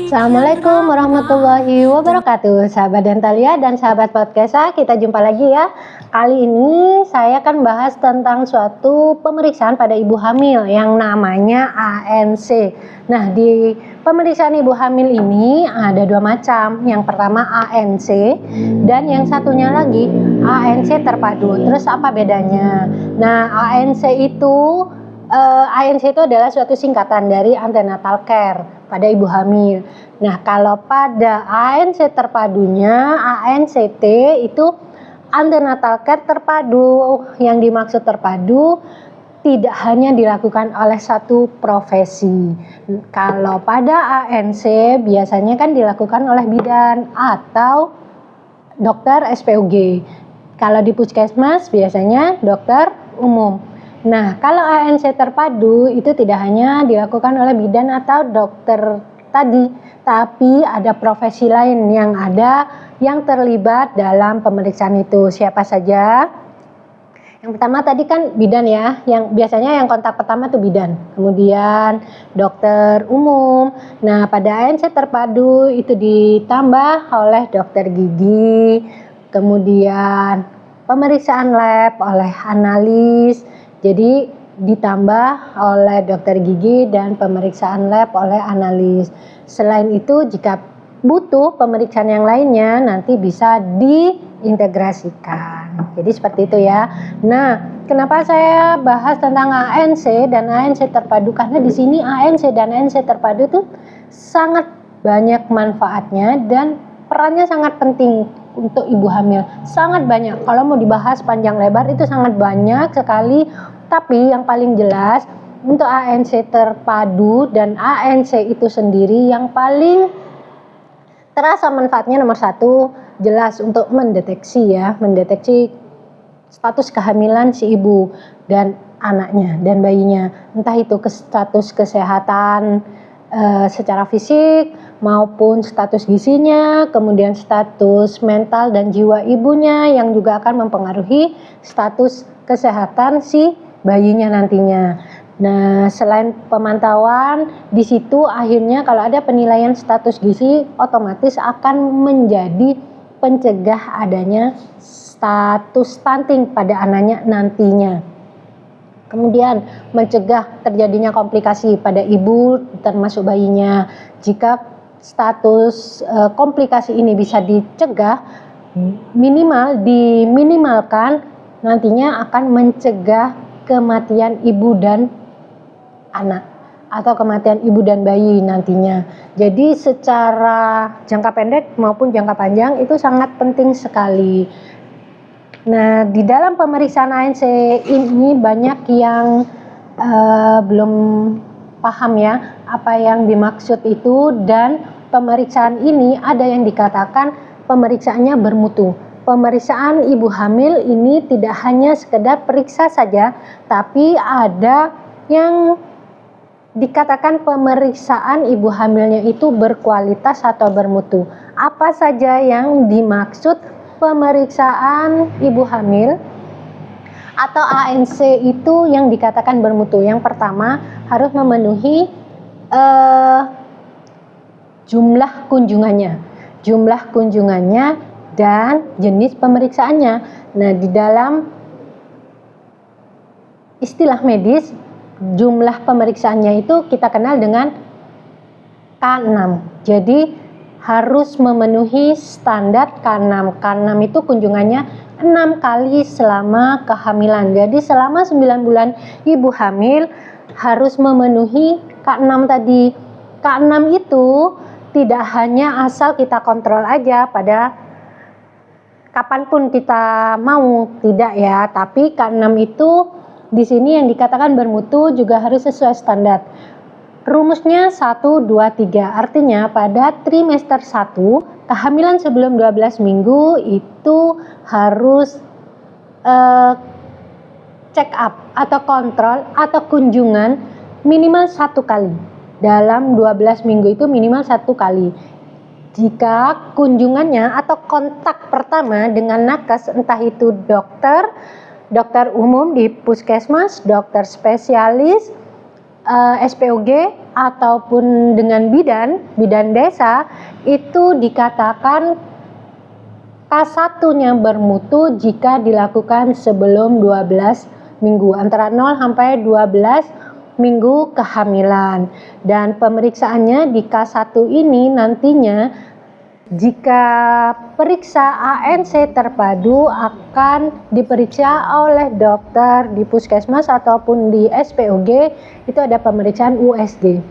Assalamualaikum warahmatullahi wabarakatuh, sahabat Dentalia dan sahabat Podcasta. Kita jumpa lagi ya. Kali ini saya akan bahas tentang suatu pemeriksaan pada ibu hamil yang namanya ANC. Nah, di pemeriksaan ibu hamil ini ada dua macam. Yang pertama ANC dan yang satunya lagi ANC terpadu. Terus apa bedanya? Nah, ANC itu adalah suatu singkatan dari antenatal care pada ibu hamil. Nah, kalau pada ANC terpadunya, ANCT itu antenatal care terpadu. Yang dimaksud terpadu tidak hanya dilakukan oleh satu profesi. Kalau pada ANC biasanya kan dilakukan oleh bidan atau dokter SPOG. Kalau di puskesmas biasanya dokter umum. Nah, kalau ANC terpadu itu tidak hanya dilakukan oleh bidan atau dokter tadi, tapi ada profesi lain yang terlibat dalam pemeriksaan itu. Siapa saja? Yang pertama tadi kan bidan ya, yang biasanya yang kontak pertama tuh bidan. Kemudian dokter umum. Nah, pada ANC terpadu itu ditambah oleh dokter gigi. Kemudian pemeriksaan lab oleh analis. Jadi ditambah oleh dokter gigi dan pemeriksaan lab oleh analis. Selain itu jika butuh pemeriksaan yang lainnya nanti bisa diintegrasikan. Jadi seperti itu ya. Nah, kenapa saya bahas tentang ANC dan ANC terpadu? Karena di sini ANC dan ANC terpadu itu sangat banyak manfaatnya dan perannya sangat penting untuk ibu hamil. Sangat banyak. Kalau mau dibahas panjang lebar itu sangat banyak sekali. Tapi yang paling jelas untuk ANC terpadu dan ANC itu sendiri yang paling terasa manfaatnya nomor satu jelas untuk mendeteksi status kehamilan si ibu dan anaknya dan bayinya. Entah itu status kesehatan secara fisik maupun status gizinya, kemudian status mental dan jiwa ibunya yang juga akan mempengaruhi status kesehatan si bayinya nantinya. Nah, selain pemantauan, di situ akhirnya kalau ada penilaian status gizi otomatis akan menjadi pencegah adanya status stunting pada anaknya nantinya. Kemudian mencegah terjadinya komplikasi pada ibu termasuk bayinya. Jika status komplikasi ini bisa dicegah, diminimalkan, nantinya akan mencegah kematian ibu dan anak atau kematian ibu dan bayi nantinya. Jadi secara jangka pendek maupun jangka panjang itu sangat penting sekali. Nah, di dalam pemeriksaan ANC ini banyak yang belum paham ya apa yang dimaksud itu, dan pemeriksaan ini ada yang dikatakan pemeriksaannya bermutu. Pemeriksaan ibu hamil ini tidak hanya sekedar periksa saja, tapi ada yang dikatakan pemeriksaan ibu hamilnya itu berkualitas atau bermutu. Apa saja yang dimaksud pemeriksaan ibu hamil atau ANC itu yang dikatakan bermutu? Yang pertama harus memenuhi jumlah kunjungannya dan jenis pemeriksaannya. Nah, di dalam istilah medis jumlah pemeriksaannya itu kita kenal dengan K6. Jadi harus memenuhi standar K6. K6 itu kunjungannya 6 kali selama kehamilan. Jadi selama 9 bulan ibu hamil harus memenuhi K6 tadi. K6 itu tidak hanya asal kita kontrol aja pada kapanpun kita mau, tidak ya, tapi K6 itu di sini yang dikatakan bermutu juga harus sesuai standar. Rumusnya 1, 2, 3, artinya pada trimester 1, kehamilan sebelum 12 minggu itu harus check up atau kontrol atau kunjungan minimal 1 kali. Dalam 12 minggu itu minimal 1 kali. Jika kunjungannya atau kontak pertama dengan nakes, entah itu dokter umum di puskesmas, dokter spesialis, SPOG, ataupun dengan bidan desa itu dikatakan K1-nya bermutu jika dilakukan sebelum 12 minggu, antara 0 sampai 12 minggu kehamilan. Dan pemeriksaannya di K1 ini nantinya jika periksa ANC terpadu akan diperiksa oleh dokter di puskesmas ataupun di SPOG, itu ada pemeriksaan USG.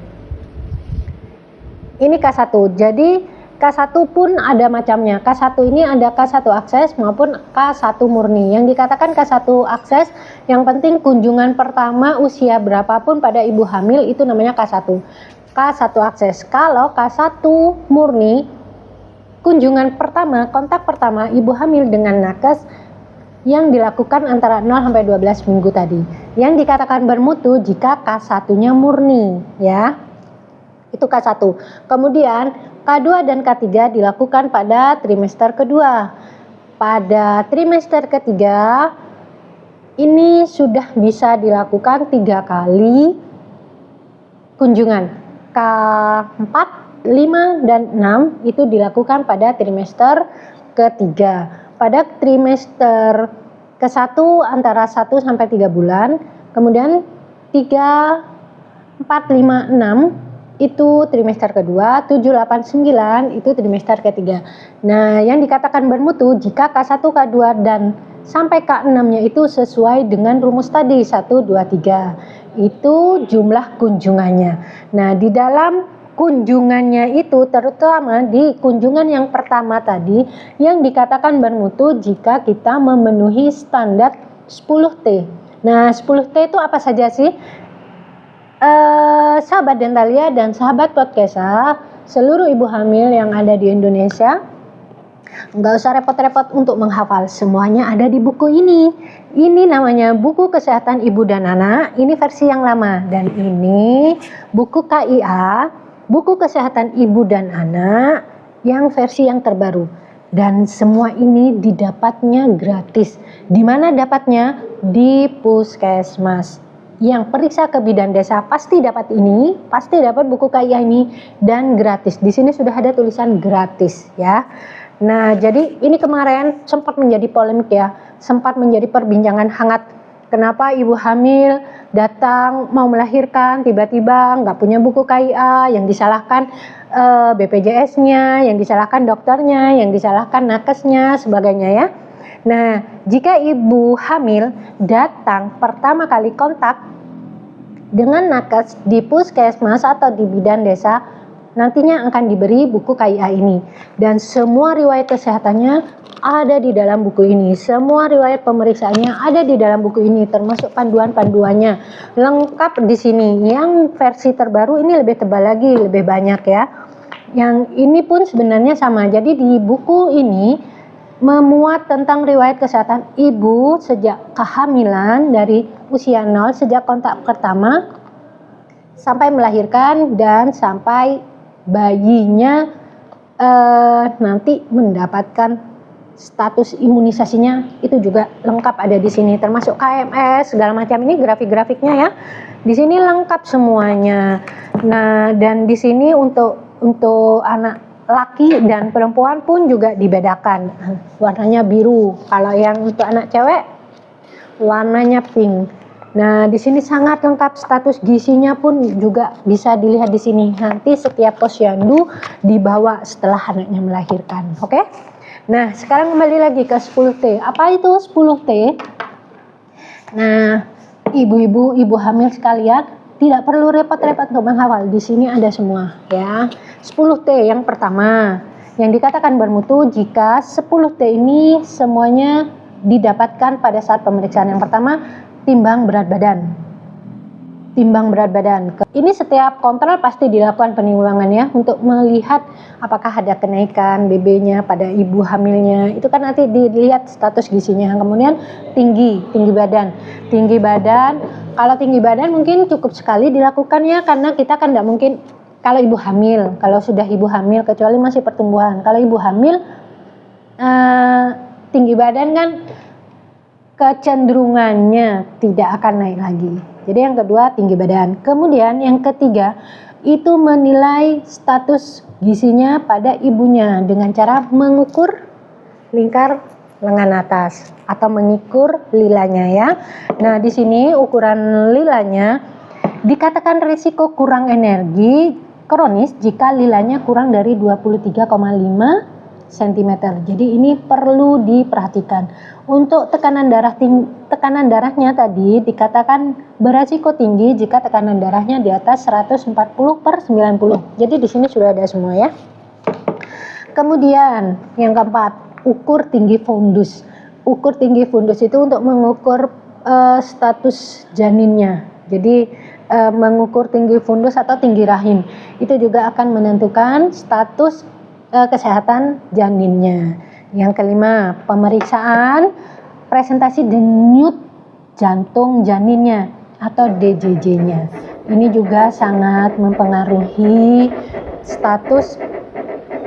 Ini K1. Jadi K1 pun ada macamnya. K1 ini ada K1 akses maupun K1 murni. Yang dikatakan K1 akses, yang penting kunjungan pertama usia berapapun pada ibu hamil itu namanya K1. K1 akses. Kalau K1 murni, kunjungan pertama, kontak pertama ibu hamil dengan nakes yang dilakukan antara 0 sampai 12 minggu tadi. Yang dikatakan bermutu jika K1-nya murni, ya. Itu K1. Kemudian K2 dan K3 dilakukan pada trimester kedua. Pada trimester ketiga ini sudah bisa dilakukan 3 kali kunjungan. K4, 5, dan 6 itu dilakukan pada trimester ketiga. Pada trimester ke-1 antara 1 sampai 3 bulan, kemudian 3, 4, 5, 6 itu trimester kedua, 7, 8, 9 itu trimester ketiga. Nah, yang dikatakan bermutu jika K1, K2 dan sampai K6-nya itu sesuai dengan rumus tadi 1, 2, 3. Itu jumlah kunjungannya. Nah, di dalam kunjungannya itu terutama di kunjungan yang pertama tadi yang dikatakan bermutu jika kita memenuhi standar 10T. Nah, 10T itu apa saja sih? Sahabat Dentalia dan sahabat Podcasta, seluruh ibu hamil yang ada di Indonesia, nggak usah repot-repot untuk menghafal, semuanya ada di buku ini. Ini namanya buku kesehatan ibu dan anak, ini versi yang lama, dan ini buku KIA, buku kesehatan ibu dan anak yang versi yang terbaru. Dan semua ini didapatnya gratis. Di mana dapatnya? Di puskesmas. Yang periksa ke bidan desa pasti dapat ini, pasti dapat buku KIA ini, dan gratis. Di sini sudah ada tulisan gratis, ya. Nah, jadi ini kemarin sempat menjadi polemik, ya, sempat menjadi perbincangan hangat. Kenapa ibu hamil datang mau melahirkan tiba-tiba nggak punya buku KIA, yang disalahkan BPJS-nya, yang disalahkan dokternya, yang disalahkan nakesnya, sebagainya, ya. Nah, jika ibu hamil datang pertama kali kontak dengan nakes di puskesmas atau di bidan desa, nantinya akan diberi buku KIA ini. Dan semua riwayat kesehatannya ada di dalam buku ini. Semua riwayat pemeriksaannya ada di dalam buku ini, termasuk panduan-panduannya. Lengkap di sini. Yang versi terbaru ini lebih tebal lagi, lebih banyak, ya. Yang ini pun sebenarnya sama. Jadi di buku ini memuat tentang riwayat kesehatan ibu sejak kehamilan dari usia 0, sejak kontak pertama sampai melahirkan dan sampai bayinya nanti mendapatkan status imunisasinya, itu juga lengkap ada di sini, termasuk KMS segala macam. Ini grafik-grafiknya, ya. Di sini lengkap semuanya. Nah, dan di sini untuk anak laki dan perempuan pun juga dibedakan. Warnanya biru. Kalau yang untuk anak cewek warnanya pink. Nah, di sini sangat lengkap, status gizinya pun juga bisa dilihat di sini. Nanti setiap posyandu dibawa setelah anaknya melahirkan. Oke? Nah, sekarang kembali lagi ke 10T. Apa itu 10T? Nah, ibu hamil sekalian, tidak perlu repot-repot untuk menghafal. Di sini ada semua, ya. 10T yang pertama, yang dikatakan bermutu jika 10T ini semuanya didapatkan pada saat pemeriksaan. Yang pertama, timbang berat badan. Timbang berat badan. Ini setiap kontrol pasti dilakukan penimbangan, ya, untuk melihat apakah ada kenaikan BB-nya pada ibu hamilnya. Itu kan nanti dilihat status gizinya. Kemudian tinggi badan. Tinggi badan, kalau tinggi badan mungkin cukup sekali dilakukan, ya, karena kita kan tidak mungkin kalau ibu hamil, kalau sudah ibu hamil kecuali masih pertumbuhan. Kalau ibu hamil tinggi badan kan kecenderungannya tidak akan naik lagi. Jadi yang kedua tinggi badan. Kemudian yang ketiga itu menilai status gizinya pada ibunya dengan cara mengukur lingkar lengan atas atau mengukur lilanya ya. Nah, di sini ukuran lilanya dikatakan risiko kurang energi kronis jika lilanya kurang dari 23,5 cm. Jadi ini perlu diperhatikan. Untuk tekanan darahnya tadi dikatakan beresiko tinggi jika tekanan darahnya di atas 140/90. Jadi di sini sudah ada semua ya. Kemudian yang keempat, ukur tinggi fundus. Ukur tinggi fundus itu untuk mengukur status janinnya. Jadi mengukur tinggi fundus atau tinggi rahim itu juga akan menentukan status kesehatan janinnya. Yang kelima, pemeriksaan presentasi denyut jantung janinnya atau DJJ-nya. Ini juga sangat mempengaruhi status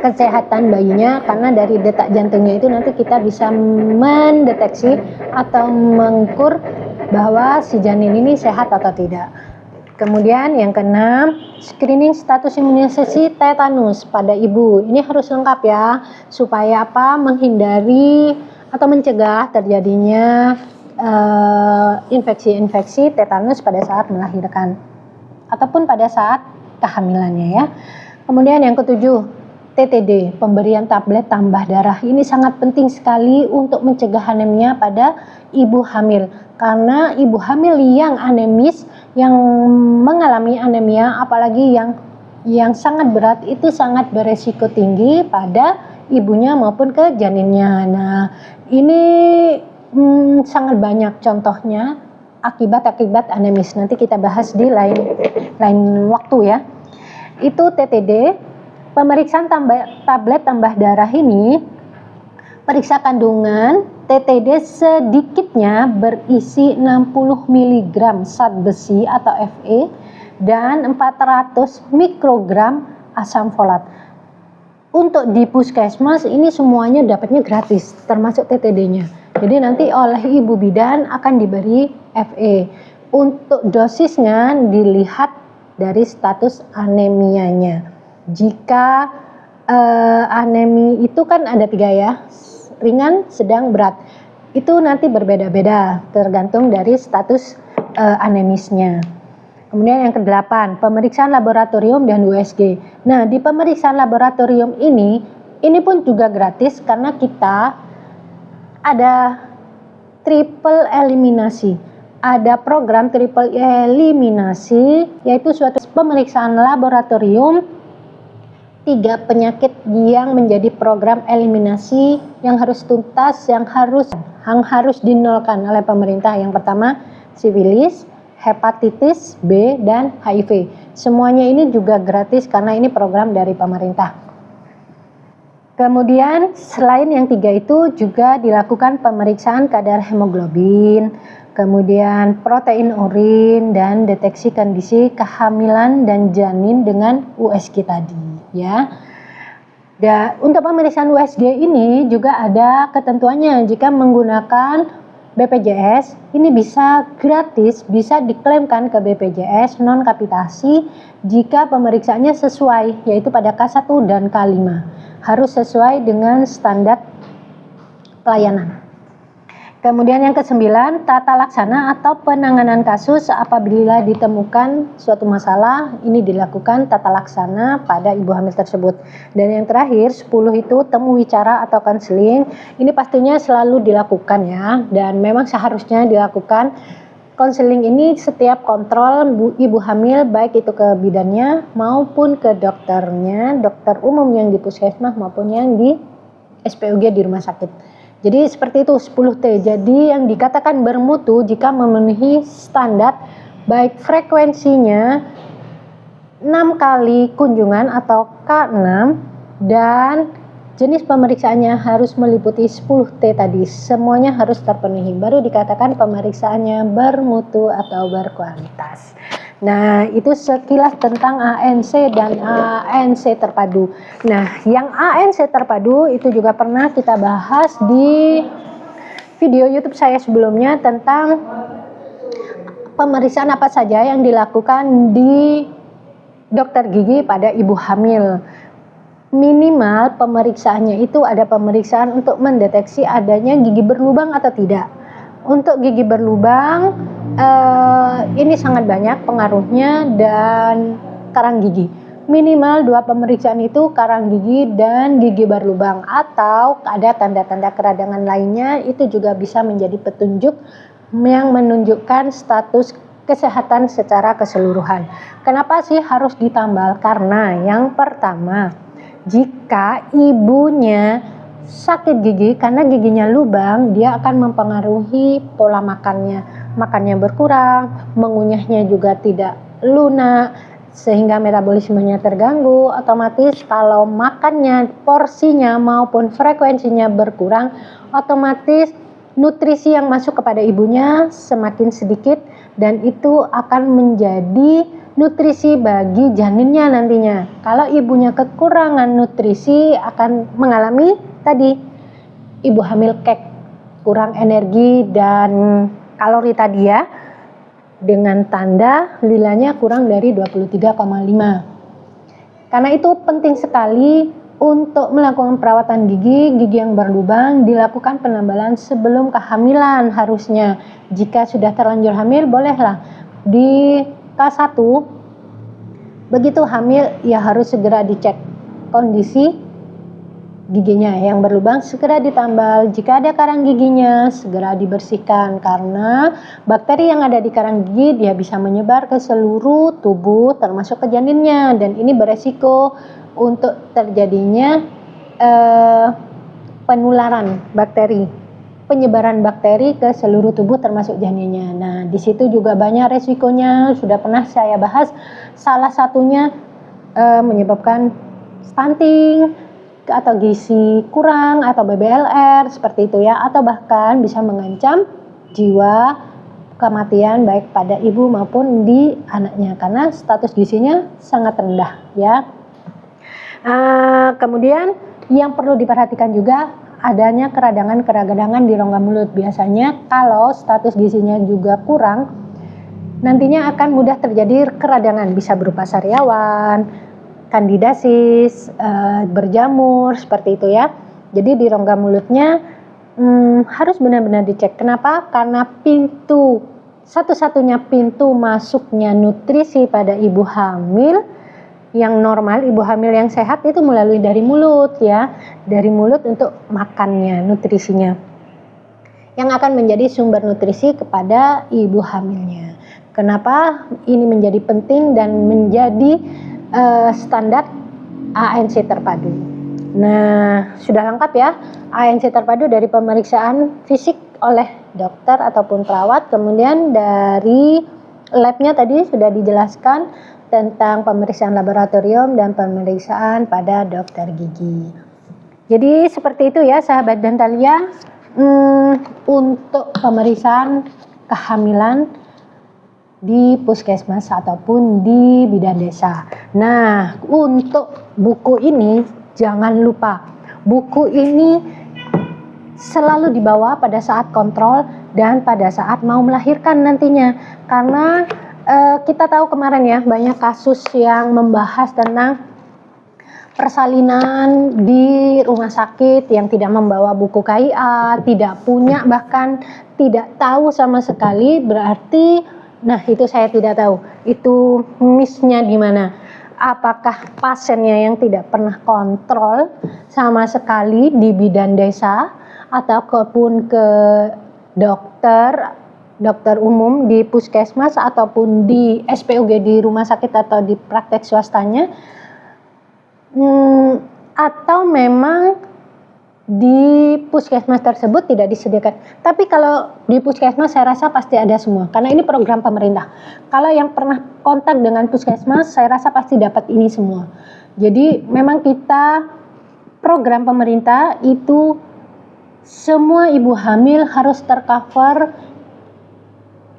kesehatan bayinya, karena dari detak jantungnya itu nanti kita bisa mendeteksi atau mengukur bahwa si janin ini sehat atau tidak. Kemudian yang keenam, screening status imunisasi tetanus pada ibu. Ini harus lengkap ya, supaya apa? Menghindari atau mencegah terjadinya infeksi-infeksi tetanus pada saat melahirkan ataupun pada saat kehamilannya ya. Kemudian yang ketujuh, TTD, pemberian tablet tambah darah. Ini sangat penting sekali untuk mencegah anemia pada ibu hamil. Karena ibu hamil yang anemis, yang mengalami anemia, apalagi yang sangat berat, itu sangat beresiko tinggi pada ibunya maupun ke janinnya. Nah, ini sangat banyak contohnya akibat-akibat anemis. Nanti kita bahas di lain waktu ya. Itu TTD. Pemeriksaan tablet tambah darah ini, periksa kandungan TTD sedikitnya berisi 60 mg zat besi atau Fe dan 400 mikrogram asam folat. Untuk di puskesmas ini semuanya dapatnya gratis, termasuk TTD-nya. Jadi nanti oleh ibu bidan akan diberi Fe. Untuk dosisnya dilihat dari status anemianya. Jika anemi itu kan ada 3 ya, ringan, sedang, berat. Itu nanti berbeda-beda tergantung dari status anemisnya. Kemudian yang ke-8, pemeriksaan laboratorium dan USG. Nah, di pemeriksaan laboratorium ini pun juga gratis karena kita ada triple eliminasi. Ada program triple eliminasi, yaitu suatu pemeriksaan laboratorium 3 penyakit yang menjadi program eliminasi yang harus tuntas, yang harus dinolkan oleh pemerintah. Yang pertama, sifilis, hepatitis B, dan HIV. Semuanya ini juga gratis karena ini program dari pemerintah. Kemudian selain yang 3 itu juga dilakukan pemeriksaan kadar hemoglobin, kemudian protein urin, dan deteksi kondisi kehamilan dan janin dengan USG tadi ya. Untuk pemeriksaan USG ini juga ada ketentuannya. Jika menggunakan BPJS ini bisa gratis, bisa diklaimkan ke BPJS non kapitasi jika pemeriksaannya sesuai, yaitu pada K1 dan K5 harus sesuai dengan standar pelayanan. Kemudian yang ke-9, tata laksana atau penanganan kasus apabila ditemukan suatu masalah, ini dilakukan tata laksana pada ibu hamil tersebut. Dan yang terakhir, 10 itu temu wicara atau konseling, ini pastinya selalu dilakukan ya, dan memang seharusnya dilakukan. Konseling ini setiap kontrol ibu hamil, baik itu ke bidannya maupun ke dokternya, dokter umum yang di puskesmas maupun yang di SPUG di rumah sakit. Jadi seperti itu 10T. Jadi yang dikatakan bermutu jika memenuhi standar baik frekuensinya 6 kali kunjungan atau K6 dan jenis pemeriksaannya harus meliputi 10T tadi. Semuanya harus terpenuhi. Baru dikatakan pemeriksaannya bermutu atau berkualitas. Nah, itu sekilas tentang ANC dan ANC terpadu. Nah, yang ANC terpadu itu juga pernah kita bahas di video YouTube saya sebelumnya tentang pemeriksaan apa saja yang dilakukan di dokter gigi pada ibu hamil. Minimal pemeriksaannya itu ada pemeriksaan untuk mendeteksi adanya gigi berlubang atau tidak. Untuk gigi berlubang ini sangat banyak pengaruhnya dan karang gigi. Minimal 2 pemeriksaan itu karang gigi dan gigi berlubang, atau ada tanda-tanda keradangan lainnya, itu juga bisa menjadi petunjuk yang menunjukkan status kesehatan secara keseluruhan. Kenapa sih harus ditambal? Karena yang pertama, jika ibunya sakit gigi karena giginya lubang, dia akan mempengaruhi pola makannya berkurang, mengunyahnya juga tidak lunak, sehingga metabolismenya terganggu. Otomatis kalau makannya, porsinya maupun frekuensinya berkurang, otomatis nutrisi yang masuk kepada ibunya semakin sedikit, dan itu akan menjadi nutrisi bagi janinnya nantinya. Kalau ibunya kekurangan nutrisi, akan mengalami tadi ibu hamil kek, kurang energi dan kalori tadi ya, dengan tanda lilanya kurang dari 23,5. Karena itu penting sekali untuk melakukan perawatan gigi yang berlubang, dilakukan penambalan sebelum kehamilan harusnya. Jika sudah terlanjur hamil, bolehlah di K1 begitu hamil ya harus segera dicek kondisi giginya yang berlubang, segera ditambal. Jika ada karang giginya, segera dibersihkan, karena bakteri yang ada di karang gigi dia bisa menyebar ke seluruh tubuh termasuk ke janinnya, dan ini beresiko untuk terjadinya penularan bakteri, penyebaran bakteri ke seluruh tubuh termasuk janinnya. Nah, di situ juga banyak resikonya, sudah pernah saya bahas. Salah satunya menyebabkan stunting atau gizi kurang atau BBLR seperti itu ya, atau bahkan bisa mengancam jiwa, kematian baik pada ibu maupun di anaknya karena status gizinya sangat rendah ya. Kemudian yang perlu diperhatikan juga adanya keradangan di rongga mulut. Biasanya kalau status gizinya juga kurang, nantinya akan mudah terjadi keradangan, bisa berupa sariawan, kandidasis, berjamur seperti itu ya. Jadi di rongga mulutnya harus benar-benar dicek. Kenapa? Karena satu-satunya pintu masuknya nutrisi pada ibu hamil yang normal, ibu hamil yang sehat itu melalui dari mulut ya. Dari mulut untuk makannya, nutrisinya, yang akan menjadi sumber nutrisi kepada ibu hamilnya. Kenapa ini menjadi penting dan menjadi standar ANC terpadu. Nah, sudah lengkap ya ANC terpadu dari pemeriksaan fisik oleh dokter ataupun perawat. Kemudian dari labnya tadi sudah dijelaskan tentang pemeriksaan laboratorium dan pemeriksaan pada dokter gigi. Jadi seperti itu ya sahabat Dentalia, untuk pemeriksaan kehamilan di puskesmas ataupun di bidan desa. Nah, untuk buku ini jangan lupa, buku ini selalu dibawa pada saat kontrol dan pada saat mau melahirkan nantinya. Karena kita tahu kemarin ya, banyak kasus yang membahas tentang persalinan di rumah sakit yang tidak membawa buku KIA, tidak punya, bahkan tidak tahu sama sekali. Berarti nah, itu saya tidak tahu, itu miss-nya di mana. Apakah pasiennya yang tidak pernah kontrol sama sekali di bidan desa, ataupun ke dokter umum di puskesmas, ataupun di SPOG di rumah sakit atau di praktek swastanya, atau memang di puskesmas tersebut tidak disediakan. Tapi kalau di puskesmas saya rasa pasti ada semua, karena ini program pemerintah. Kalau yang pernah kontak dengan puskesmas, saya rasa pasti dapat ini semua. Jadi memang kita program pemerintah itu semua ibu hamil harus tercover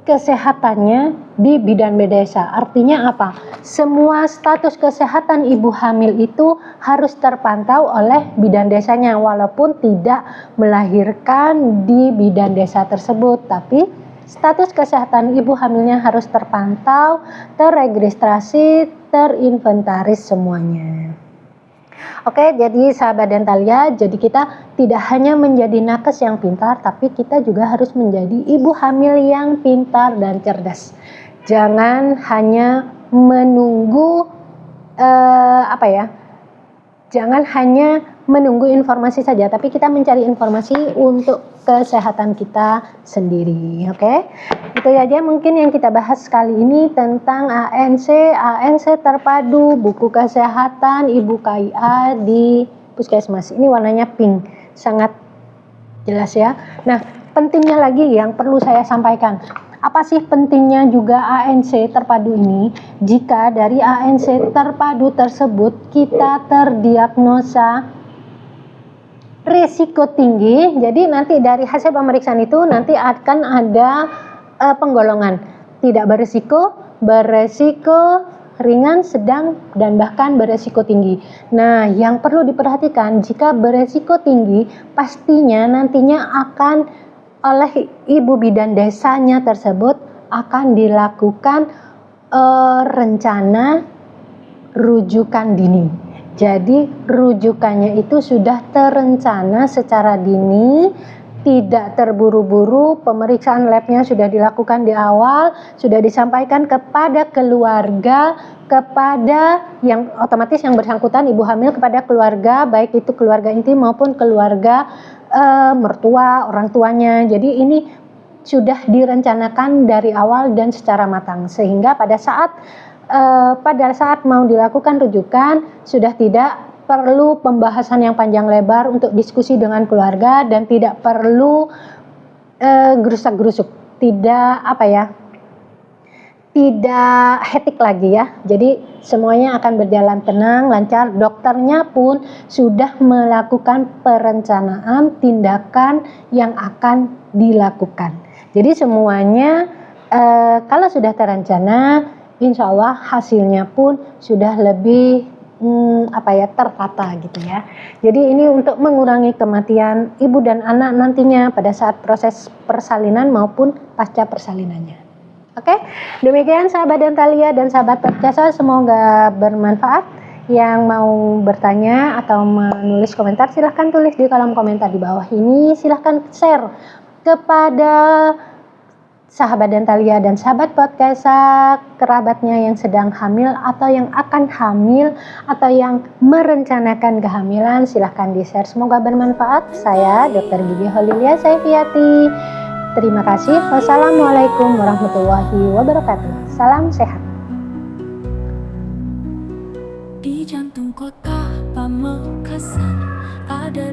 kesehatannya di bidan desa. Artinya apa? Semua status kesehatan ibu hamil itu harus terpantau oleh bidan desanya, walaupun tidak melahirkan di bidan desa tersebut, tapi status kesehatan ibu hamilnya harus terpantau, terregistrasi, terinventaris semuanya. Oke, jadi sahabat Dentalia, jadi kita tidak hanya menjadi nakes yang pintar, tapi kita juga harus menjadi ibu hamil yang pintar dan cerdas. Jangan hanya menunggu jangan hanya menunggu informasi saja, tapi kita mencari informasi untuk kesehatan kita sendiri. Oke, itu aja mungkin yang kita bahas kali ini tentang ANC terpadu buku kesehatan ibu KIA di puskesmas. Ini warnanya pink, sangat jelas ya. Nah, pentingnya lagi yang perlu saya sampaikan, apa sih pentingnya juga ANC terpadu ini? Jika dari ANC terpadu tersebut kita terdiagnosa risiko tinggi, jadi nanti dari hasil pemeriksaan itu nanti akan ada penggolongan tidak beresiko, beresiko, ringan, sedang, dan bahkan beresiko tinggi. Nah, yang perlu diperhatikan, jika beresiko tinggi, pastinya nantinya akan oleh ibu bidan desanya tersebut akan dilakukan rencana rujukan dini. Jadi rujukannya itu sudah terencana secara dini, tidak terburu-buru, pemeriksaan labnya sudah dilakukan di awal, sudah disampaikan kepada keluarga, kepada yang otomatis yang bersangkutan ibu hamil, kepada keluarga, baik itu keluarga inti maupun keluarga mertua, orang tuanya. Jadi ini sudah direncanakan dari awal dan secara matang, sehingga pada saat mau dilakukan rujukan sudah tidak perlu pembahasan yang panjang lebar untuk diskusi dengan keluarga, dan tidak perlu gerusak-gerusuk, tidak hektik lagi ya. Jadi semuanya akan berjalan tenang, lancar. Dokternya pun sudah melakukan perencanaan tindakan yang akan dilakukan. Jadi semuanya kalau sudah terencana, insya Allah hasilnya pun sudah lebih tertata gitu ya. Jadi ini untuk mengurangi kematian ibu dan anak nantinya pada saat proses persalinan maupun pasca persalinannya. Oke, demikian sahabat Dentalia dan sahabat Percasa, semoga bermanfaat. Yang mau bertanya atau menulis komentar, silahkan tulis di kolom komentar di bawah ini. Silahkan share kepada sahabat Dentalia dan sahabat Percasa, kerabatnya yang sedang hamil atau yang akan hamil atau yang merencanakan kehamilan. Silahkan di-share, semoga bermanfaat. Saya Dr. Gigi Holilia Saifiati. Terima kasih. Wassalamualaikum warahmatullahi wabarakatuh. Salam sehat. Di jantung kota Pamekasan ada